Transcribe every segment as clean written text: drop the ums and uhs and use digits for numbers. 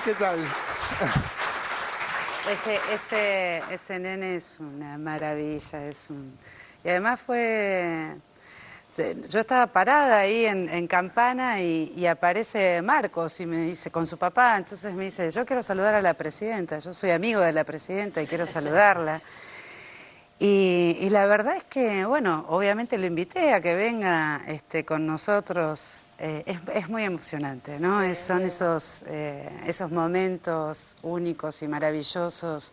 ¿Qué tal? Ese nene es una maravilla, y además yo estaba parada ahí en Campana y aparece Marcos y me dice, con su papá, entonces me dice, yo quiero saludar a la presidenta, yo soy amigo de la presidenta y quiero saludarla. Y la verdad es que, bueno, obviamente lo invité a que venga con nosotros. Es muy emocionante, ¿no? Son esos momentos únicos y maravillosos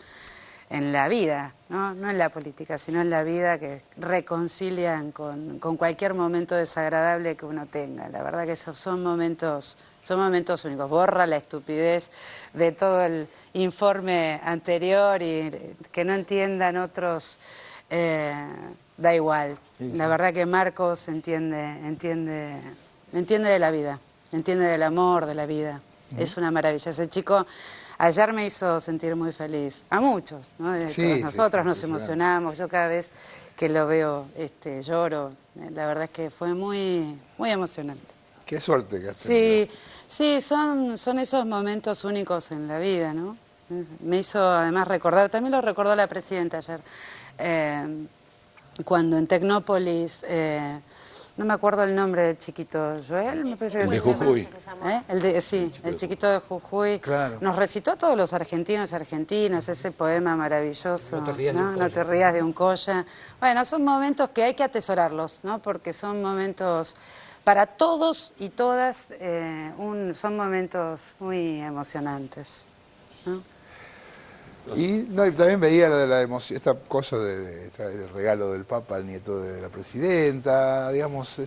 en la vida, ¿no? No en la política, sino en la vida, que reconcilian con cualquier momento desagradable que uno tenga. La verdad que esos son momentos únicos. Borra la estupidez de todo el informe anterior y que no entiendan otros, da igual. Sí. La verdad que Marcos entiende de la vida, entiende del amor, de la vida. Es una maravilla. Ese chico ayer me hizo sentir muy feliz. A muchos, ¿no? Todos nosotros nos emocionamos. Yo cada vez que lo veo lloro. La verdad es que fue muy, muy emocionante. Qué suerte que has tenido. Sí, son esos momentos únicos en la vida, ¿no? Me hizo además recordar, también lo recordó la presidenta ayer, cuando en Tecnópolis... no me acuerdo el nombre del chiquito, Joel, me parece que el de Jujuy. El chiquito de Jujuy. Claro. Nos recitó a todos los argentinos y argentinas ese poema maravilloso. No te rías de un colla. Bueno, son momentos que hay que atesorarlos, ¿no? Porque son momentos para todos y todas, son momentos muy emocionantes, ¿no? Y también veía la emoción, esta cosa del regalo del Papa al nieto de la presidenta, digamos,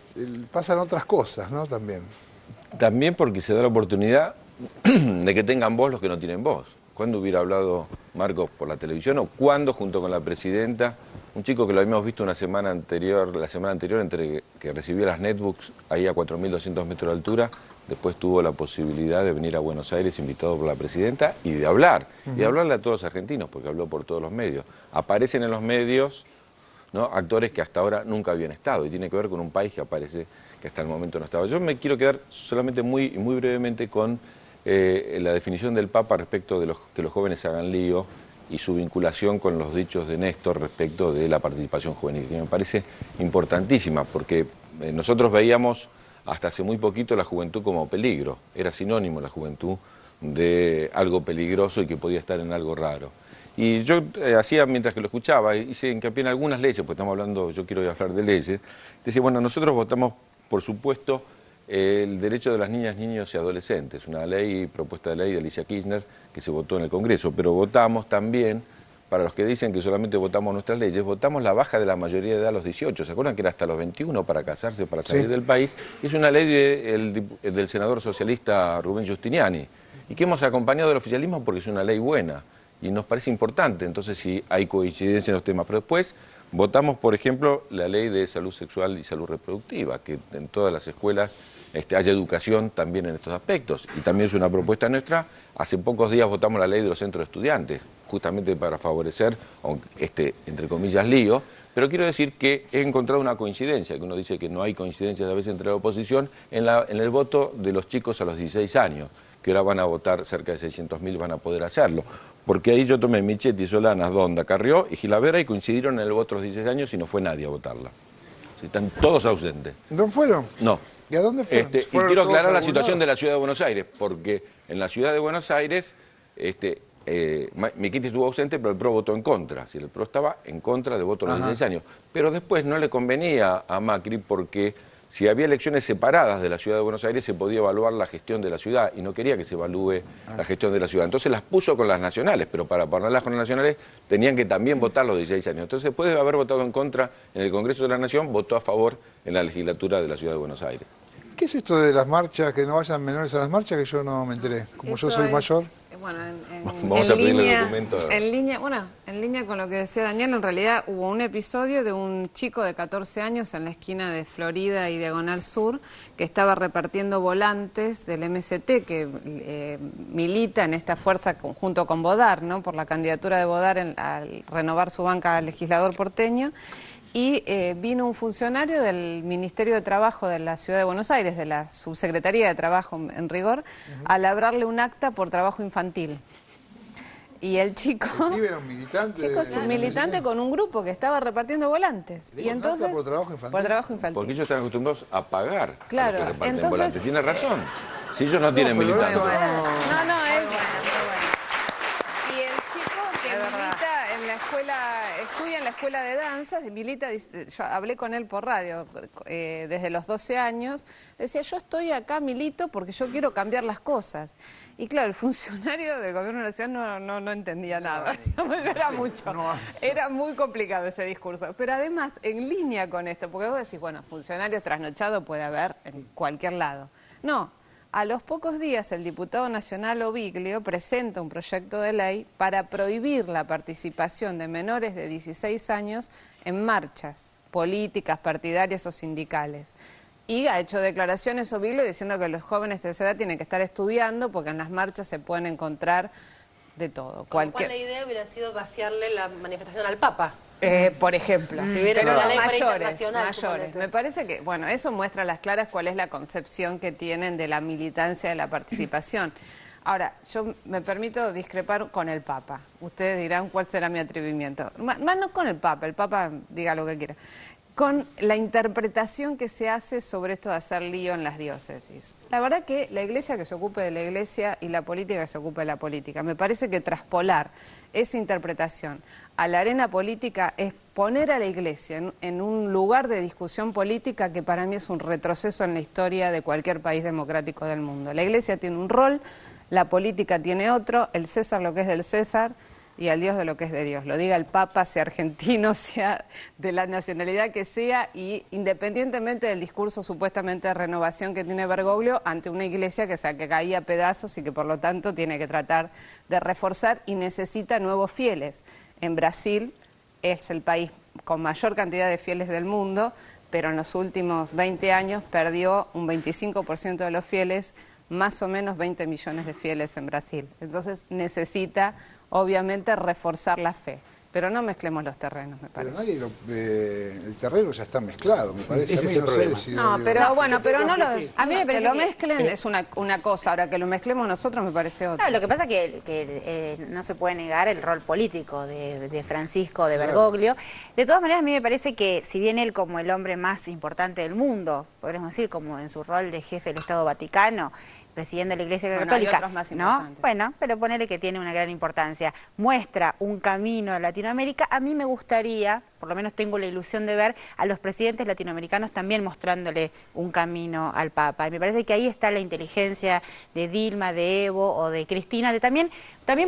pasan otras cosas, ¿no? También porque se da la oportunidad de que tengan voz los que no tienen voz. ¿Cuándo hubiera hablado Marcos por la televisión? ¿O cuándo, junto con la presidenta, un chico que lo habíamos visto la semana anterior, entre que recibió las netbooks ahí a 4.200 metros de altura, después tuvo la posibilidad de venir a Buenos Aires invitado por la presidenta y de hablar, y de hablarle a todos los argentinos, porque habló por todos los medios. Aparecen en los medios, ¿no?, actores que hasta ahora nunca habían estado, y tiene que ver con un país que aparece que hasta el momento no estaba. Yo me quiero quedar solamente muy brevemente con la definición del Papa respecto de que los jóvenes se hagan lío y su vinculación con los dichos de Néstor respecto de la participación juvenil, que me parece importantísima, porque nosotros veíamos hasta hace muy poquito la juventud como peligro, era sinónimo la juventud de algo peligroso y que podía estar en algo raro. Y yo hacía, mientras que lo escuchaba, hice hincapié en algunas leyes, porque estamos hablando, yo quiero hablar de leyes, decía, bueno, nosotros votamos, por supuesto, el derecho de las niñas, niños y adolescentes, una propuesta de ley de Alicia Kirchner, que se votó en el Congreso, pero votamos también, para los que dicen que solamente votamos nuestras leyes, votamos la baja de la mayoría de edad a los 18, ¿se acuerdan que era hasta los 21 para casarse, para salir del país? Es una ley del senador socialista Rubén Giustiniani, y que hemos acompañado del oficialismo porque es una ley buena, y nos parece importante, entonces si hay coincidencia en los temas, pero después votamos, por ejemplo, la ley de salud sexual y salud reproductiva, que en todas las escuelas haya educación también en estos aspectos, y también es una propuesta nuestra. Hace pocos días votamos la ley de los centros de estudiantes, justamente para favorecer, entre comillas, lío, pero quiero decir que he encontrado una coincidencia, que uno dice que no hay coincidencias a veces entre la oposición, en el voto de los chicos a los 16 años, que ahora van a votar, cerca de 600.000 van a poder hacerlo, porque ahí yo tomé Michetti, Solanas, Donda, Carrió y Gilavera y coincidieron en el voto a los 16 años y no fue nadie a votarla. Están todos ausentes. ¿No fueron? No. ¿Y a dónde fueron? Y quiero aclarar la situación de la Ciudad de Buenos Aires, porque en la Ciudad de Buenos Aires Michetti estuvo ausente, pero el PRO votó en contra. Si el PRO estaba en contra del voto a los 16 años. Pero después no le convenía a Macri porque si había elecciones separadas de la Ciudad de Buenos Aires se podía evaluar la gestión de la ciudad y no quería que se evalúe la gestión de la ciudad. Entonces las puso con las nacionales, pero para ponerlas con las nacionales tenían que también votar los 16 años. Entonces después de haber votado en contra en el Congreso de la Nación, votó a favor en la legislatura de la Ciudad de Buenos Aires. ¿Qué es esto de las marchas, que no vayan menores a las marchas, que yo no me enteré? Como eso yo soy mayor. Bueno, vamos a pedirle el documento. En línea con lo que decía Daniel, en realidad hubo un episodio de un chico de 14 años en la esquina de Florida y Diagonal Sur que estaba repartiendo volantes del MST que milita en esta fuerza junto con Bodar, ¿no?, por la candidatura de Bodar al renovar su banca al legislador porteño. y vino un funcionario del Ministerio de Trabajo de la Ciudad de Buenos Aires, de la Subsecretaría de Trabajo en rigor, a labrarle un acta por trabajo infantil. Y el chico... ¿El pibe era un militante? Chico es un militante con un grupo que estaba repartiendo volantes. Y entonces, por trabajo infantil. Por trabajo infantil. Porque ellos están acostumbrados a pagar claro, a los que reparten entonces, volantes. Tiene razón. Si ellos no tienen militantes. No, es... Y el chico que milita en la escuela, estudia en la escuela de danzas, milita, yo hablé con él por radio desde los 12 años, decía, yo estoy acá, milito, porque yo quiero cambiar las cosas. Y claro, el funcionario del gobierno de la ciudad no entendía nada, era mucho, era muy complicado ese discurso. Pero además, en línea con esto, porque vos decís, bueno, funcionarios trasnochados puede haber en cualquier lado. No. A los pocos días el diputado nacional Oviglio presenta un proyecto de ley para prohibir la participación de menores de 16 años en marchas políticas, partidarias o sindicales. Y ha hecho declaraciones Oviglio diciendo que los jóvenes de esa edad tienen que estar estudiando porque en las marchas se pueden encontrar de todo. ¿Cuál la idea hubiera sido vaciarle la manifestación al Papa? Por ejemplo, si hubiera pero una ley mayores. Me parece que, bueno, eso muestra a las claras cuál es la concepción que tienen de la militancia, de la participación. Ahora, yo me permito discrepar con el Papa. Ustedes dirán cuál será mi atrevimiento. Más no con el Papa diga lo que quiera. Con la interpretación que se hace sobre esto de hacer lío en las diócesis. La verdad que la iglesia que se ocupe de la iglesia y la política que se ocupe de la política. Me parece que traspolar esa interpretación a la arena política es poner a la iglesia en un lugar de discusión política que para mí es un retroceso en la historia de cualquier país democrático del mundo. La iglesia tiene un rol, la política tiene otro, el César lo que es del César y al Dios de lo que es de Dios. Lo diga el Papa, sea argentino, sea de la nacionalidad que sea, y independientemente del discurso supuestamente de renovación que tiene Bergoglio ante una iglesia que caía a pedazos y que por lo tanto tiene que tratar de reforzar y necesita nuevos fieles. En Brasil es el país con mayor cantidad de fieles del mundo, pero en los últimos 20 años perdió un 25% de los fieles, más o menos 20 millones de fieles en Brasil. Entonces necesita, obviamente, reforzar la fe. Pero no mezclemos los terrenos, me parece. Pero el terreno ya está mezclado, me parece. Ese a mí es el no sé problema. si No, pero bueno, pero no lo... A mí me parece que lo que- mezclen es una cosa, ahora que lo mezclemos nosotros me parece otra. No, lo que pasa es que no se puede negar el rol político de Francisco, de Bergoglio. De todas maneras, a mí me parece que si bien él como el hombre más importante del mundo, podríamos decir como en su rol de jefe del Estado Vaticano, presidiendo la Iglesia Bueno, Católica, hay otros más ¿no? importantes. Bueno, pero ponele que tiene una gran importancia. Muestra un camino a Latinoamérica. A mí me gustaría, por lo menos tengo la ilusión de ver a los presidentes latinoamericanos también mostrándole un camino al Papa. Y me parece que ahí está la inteligencia de Dilma, de Evo o de Cristina, de también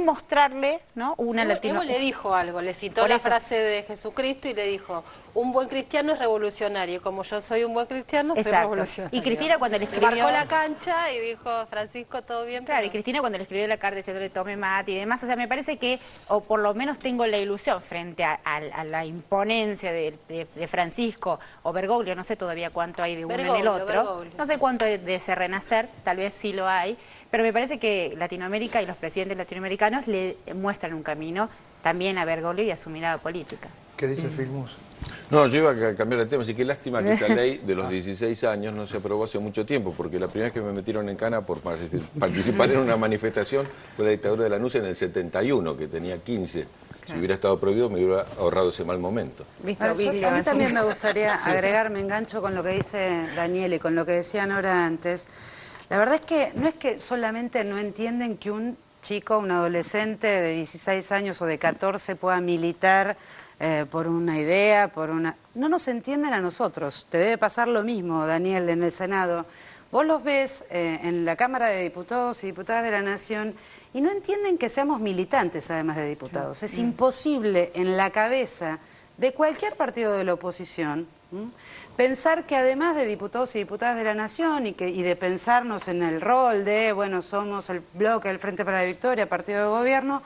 mostrarle, ¿no? Una Evo le dijo algo, le citó Por la eso. frase de Jesucristo y le dijo, un buen cristiano es revolucionario, como yo soy un buen cristiano, soy Exacto. revolucionario. Y Cristina cuando le escribió... Marcó la cancha y dijo, Francisco, todo bien. Claro, y pero- Cristina cuando le escribió la carta diciéndole tome mate y demás, o sea, me parece que, o por lo menos tengo la ilusión frente a la imponencia de Francisco o Bergoglio, no sé todavía cuánto hay de uno en el Bergoglio, otro, Bergoglio. no sé cuánto hay de ese renacer, tal vez sí lo hay, pero me parece que Latinoamérica y los presidentes latinoamericanos le muestran un camino también a Bergoglio y a su mirada política. ¿Qué dice el Filmus? No, yo iba a cambiar de tema, así que lástima que esa ley de los 16 años no se aprobó hace mucho tiempo, porque la primera vez que me metieron en cana por participar en una manifestación fue la dictadura de Lanús en el 71, que tenía 15. Si hubiera estado prohibido me hubiera ahorrado ese mal momento. ¿Viste, A Oviglio? mí también me gustaría agregar, me engancho con lo que dice Daniel y con lo que decían ahora antes. La verdad es que no es que solamente no entienden que un chico, un adolescente de 16 años o de 14 pueda militar por una idea, por una... No nos entienden a nosotros. Te debe pasar lo mismo, Daniel, en el Senado. Vos los ves en la Cámara de Diputados y Diputadas de la Nación y no entienden que seamos militantes, además de diputados. Es imposible en la cabeza de cualquier partido de la oposición pensar que además de diputados y diputadas de la Nación y de pensarnos en el rol de, bueno, somos el bloque del Frente para la Victoria, partido de gobierno,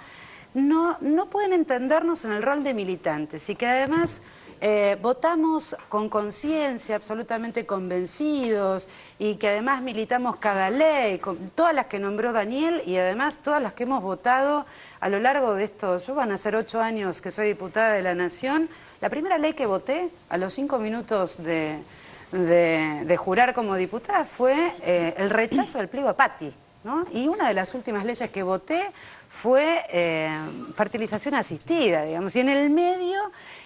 no pueden entendernos en el rol de militantes y que además votamos con conciencia, absolutamente convencidos y que además militamos cada ley, todas las que nombró Daniel y además todas las que hemos votado a lo largo de estos, yo van a ser 8 años que soy diputada de la Nación La primera ley que voté a los 5 minutos de jurar como diputada fue el rechazo del pliego a Patti, ¿no? Y una de las últimas leyes que voté fue fertilización asistida, digamos, y en el medio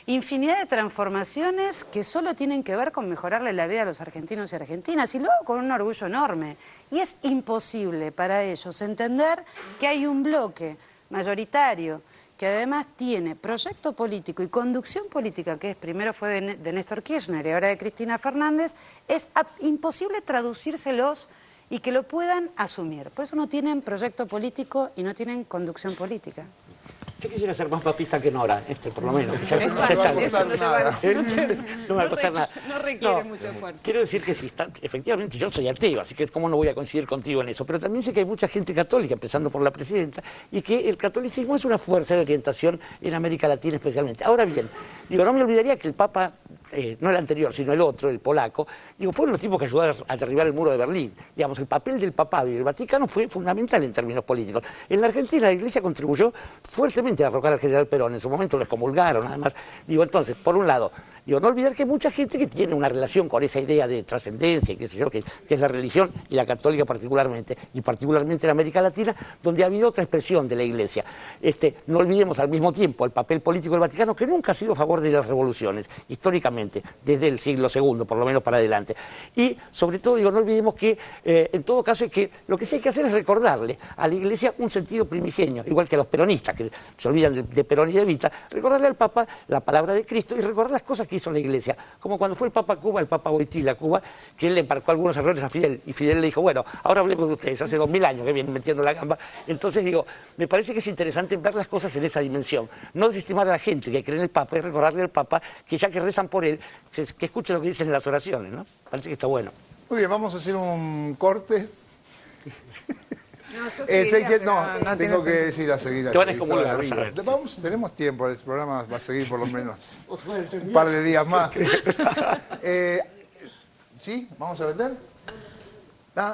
infinidad de transformaciones que solo tienen que ver con mejorarle la vida a los argentinos y argentinas, y luego con un orgullo enorme. Y es imposible para ellos entender que hay un bloque mayoritario que además tiene proyecto político y conducción política, que primero fue de Néstor Kirchner y ahora de Cristina Fernández, es imposible traducírselos y que lo puedan asumir. Por eso no tienen proyecto político y no tienen conducción política. Yo quisiera ser más papista que Nora, por lo menos. Eso no me va a costar nada. No requiere mucho esfuerzo. Quiero decir que sí, efectivamente yo soy ateo, así que cómo no voy a coincidir contigo en eso. Pero también sé que hay mucha gente católica, empezando por la presidenta, y que el catolicismo es una fuerza de orientación en América Latina especialmente. Ahora bien, no me olvidaría que el Papa, no el anterior, sino el otro, el polaco, fueron los tipos que ayudaron a derribar el muro de Berlín. Digamos, el papel del papado y del Vaticano fue fundamental en términos políticos. En la Argentina la Iglesia contribuyó fuertemente a derrocar al general Perón. En su momento lo excomulgaron, además. Entonces, por un lado, no olvidar que hay mucha gente que tiene una relación con esa idea de trascendencia, y qué sé yo, que es la religión, y la católica particularmente, y particularmente en América Latina, donde ha habido otra expresión de la Iglesia. No olvidemos al mismo tiempo el papel político del Vaticano, que nunca ha sido a favor de las revoluciones, históricamente, desde el siglo II, por lo menos para adelante. Y, sobre todo, no olvidemos que, en todo caso, es que lo que sí hay que hacer es recordarle a la Iglesia un sentido primigenio, igual que a los peronistas, que se olvidan de Perón y de Evita, recordarle al Papa la palabra de Cristo y recordar las cosas que hizo la Iglesia, como cuando fue el Papa a Cuba, el Papa Wojtyla a Cuba, que él le embarcó algunos errores a Fidel, y Fidel le dijo, bueno, ahora hablemos de ustedes, hace 2000 años que vienen metiendo la gamba. Entonces me parece que es interesante ver las cosas en esa dimensión, no desestimar a la gente que cree en el Papa y recordarle al Papa que ya que rezan por él, que escuche lo que dicen en las oraciones, ¿no? Parece que está bueno. Muy bien, vamos a hacer un corte. No, tengo que decir a seguir. Te van a excomulgar, tenemos tiempo, el programa va a seguir por lo menos un par de días más. ¿Sí? ¿Vamos a vender?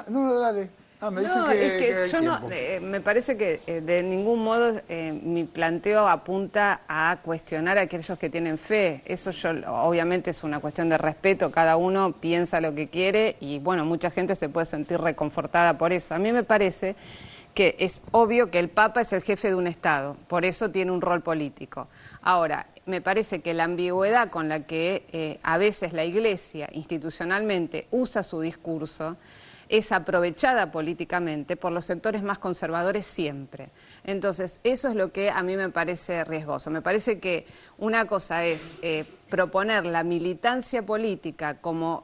No, dale. Me dicen que yo no, me parece que de ningún modo mi planteo apunta a cuestionar a aquellos que tienen fe. Eso obviamente es una cuestión de respeto, cada uno piensa lo que quiere y bueno, mucha gente se puede sentir reconfortada por eso. A mí me parece que es obvio que el Papa es el jefe de un Estado, por eso tiene un rol político. Ahora, me parece que la ambigüedad con la que a veces la Iglesia institucionalmente usa su discurso es aprovechada políticamente por los sectores más conservadores siempre. Entonces, eso es lo que a mí me parece riesgoso. Me parece que una cosa es proponer la militancia política como,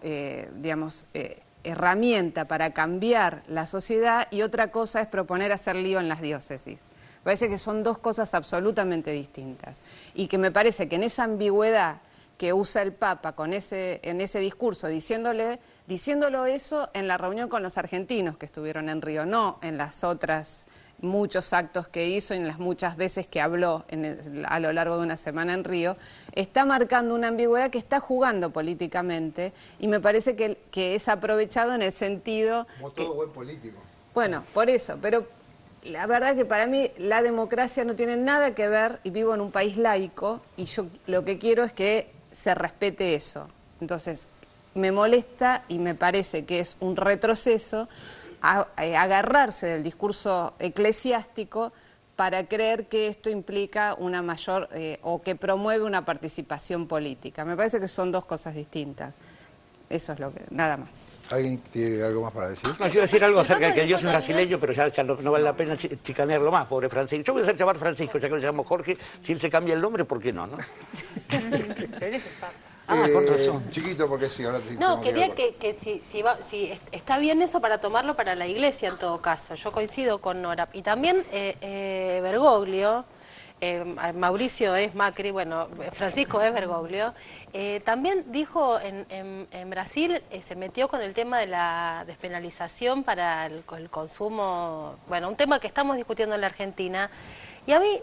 herramienta para cambiar la sociedad y otra cosa es proponer hacer lío en las diócesis. Me parece que son dos cosas absolutamente distintas y que me parece que en esa ambigüedad que usa el Papa en ese discurso, diciéndolo eso en la reunión con los argentinos que estuvieron en Río, no en las otras muchos actos que hizo y en las muchas veces que habló a lo largo de una semana en Río, está marcando una ambigüedad que está jugando políticamente y me parece que es aprovechado en el sentido... Como todo buen político. Bueno, por eso, pero la verdad que para mí la democracia no tiene nada que ver, y vivo en un país laico, y yo lo que quiero es que se respete eso. Entonces, me molesta y me parece que es un retroceso agarrarse del discurso eclesiástico para creer que esto implica una mayor o que promueve una participación política. Me parece que son dos cosas distintas. Eso es lo que, nada más. ¿Alguien tiene algo más para decir? No, yo iba a decir algo acerca de que Dios es brasileño, pero ya no vale la pena chicanearlo más, pobre Francisco. Yo voy a hacer llamar Francisco, ya que lo llamo Jorge. Si él se cambia el nombre, ¿por qué no? Pero él es el Papa. Con razón. Chiquito, porque sí, ahora No, quería que si está bien eso para tomarlo para la Iglesia en todo caso. Yo coincido con Nora. Y también Bergoglio, Mauricio es Macri, bueno, Francisco es Bergoglio, también dijo en Brasil, se metió con el tema de la despenalización para el consumo, bueno, un tema que estamos discutiendo en la Argentina. Y a mí,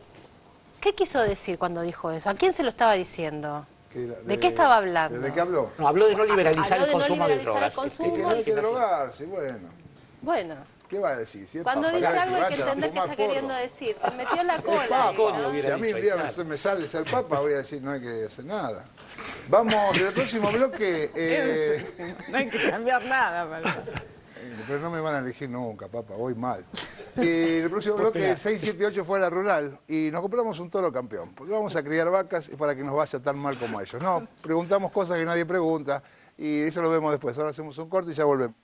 ¿qué quiso decir cuando dijo eso? ¿A quién se lo estaba diciendo? ¿De qué estaba hablando? ¿De qué habló? No, habló de no liberalizar el consumo de drogas. Que no hay que drogarse, bueno. Bueno, ¿Qué va a decir? Si es Cuando Papa, dice que algo hay que vayan a entender qué fumar está queriendo porro. decir. Se metió en la cola. Papa, ¿no? coño, hubiera Si a mí dicho un ahí, día claro. me sale ser Papa, voy a decir, no hay que hacer nada. Vamos, en el próximo bloque... No hay que cambiar nada, Pablo. Pero no me van a elegir nunca, papá, voy mal. Y el próximo bloque 678 fue a la rural y nos compramos un toro campeón, porque vamos a criar vacas para que nos vaya tan mal como ellos. No, preguntamos cosas que nadie pregunta y eso lo vemos después. Ahora hacemos un corte y ya volvemos.